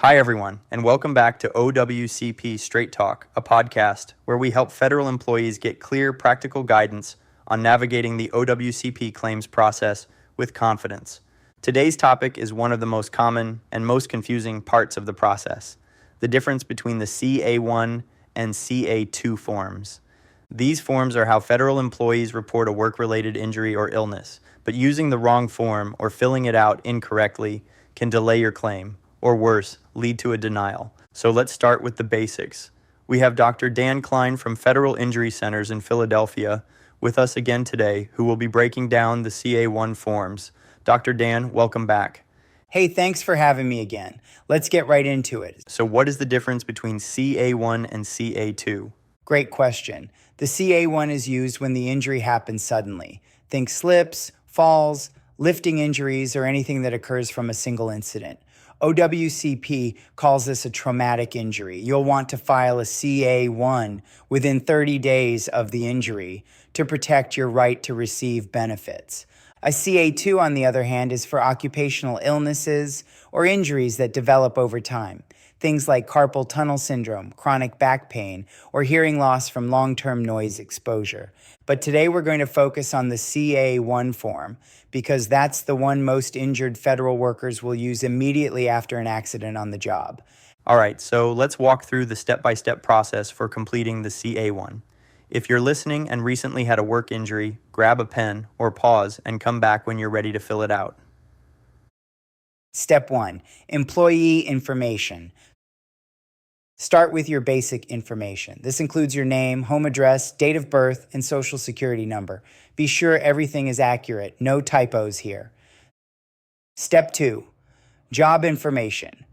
Hi, everyone, and welcome back to OWCP Straight Talk, a podcast where we help federal employees get clear, practical guidance on navigating the OWCP claims process with confidence. Today's topic is one of the most common and most confusing parts of the process, the difference between the CA-1 and CA-2 forms. These forms are how federal employees report a work-related injury or illness, but using the wrong form or filling it out incorrectly can delay your claim, or worse, lead to a denial. So let's start with the basics. We have Dr. Dan Klein from Federal Injury Centers in Philadelphia with us again today, who will be breaking down the CA-1 forms. Dr. Dan, welcome back. Hey, thanks for having me again. Let's get right into it. So what is the difference between CA-1 and CA-2? Great question. The CA-1 is used when the injury happens suddenly. Think slips, falls, lifting injuries, or anything that occurs from a single incident. OWCP calls this a traumatic injury. You'll want to file a CA-1 within 30 days of the injury to protect your right to receive benefits. A CA-2, on the other hand, is for occupational illnesses or injuries that develop over time. Things like carpal tunnel syndrome, chronic back pain, or hearing loss from long-term noise exposure. But today we're going to focus on the CA-1 form because that's the one most injured federal workers will use immediately after an accident on the job. All right, so let's walk through the step-by-step process for completing the CA-1. If you're listening and recently had a work injury, grab a pen or pause and come back when you're ready to fill it out. Step 1. Employee information. Start with your basic information. This includes your name, home address, date of birth, and social security number. Be sure everything is accurate. No typos here. Step 2. Job information.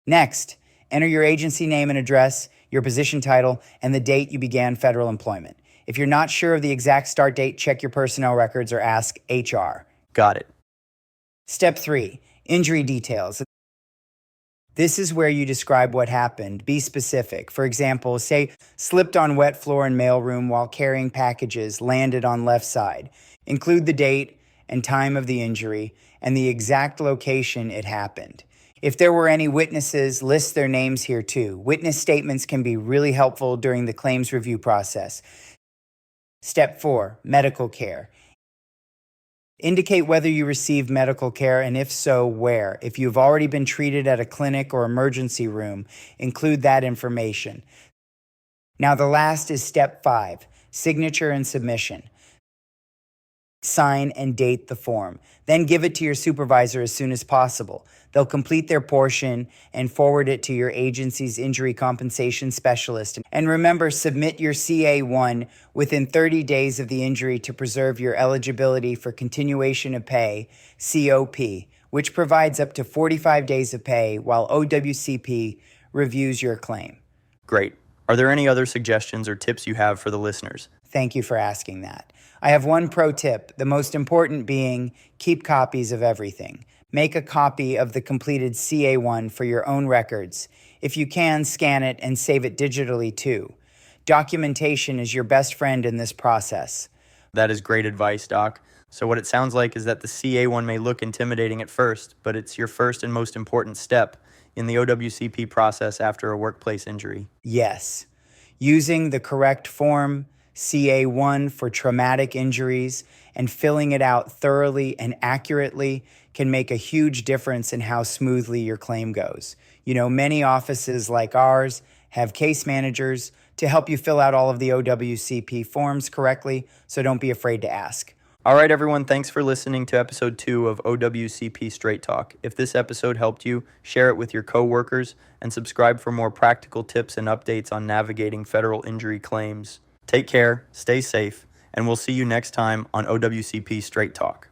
Next, enter your agency name and address, your position title, and the date you began federal employment. If you're not sure of the exact start date, check your personnel records or ask HR. Got it. Step 3. Injury details. This is where you describe what happened. Be specific. For example, say, slipped on wet floor in mailroom while carrying packages, landed on left side. Include the date and time of the injury and the exact location it happened. If there were any witnesses, list their names here too. Witness statements can be really helpful during the claims review process. Step 4. Medical care. Indicate whether you received medical care and if so, where. If you've already been treated at a clinic or emergency room, include that information. Now the last is step 5, signature and submission. Sign and date the form. Then give it to your supervisor as soon as possible. They'll complete their portion and forward it to your agency's injury compensation specialist. And remember, submit your CA-1 within 30 days of the injury to preserve your eligibility for continuation of pay, COP, which provides up to 45 days of pay while OWCP reviews your claim. Great. Are there any other suggestions or tips you have for the listeners? Thank you for asking that. I have one pro tip, the most important being keep copies of everything. Make a copy of the completed CA-1 for your own records. If you can, scan it and save it digitally too. Documentation is your best friend in this process. That is great advice, Doc. So what it sounds like is that the CA-1 may look intimidating at first, but it's your first and most important step in the OWCP process after a workplace injury. Yes. Using the correct form, CA-1 for traumatic injuries, and filling it out thoroughly and accurately can make a huge difference in how smoothly your claim goes. You know, many offices like ours have case managers to help you fill out all of the OWCP forms correctly, so don't be afraid to ask. All right, everyone, thanks for listening to episode 2 of OWCP Straight Talk. If this episode helped you, share it with your coworkers and subscribe for more practical tips and updates on navigating federal injury claims. Take care, stay safe, and we'll see you next time on OWCP Straight Talk.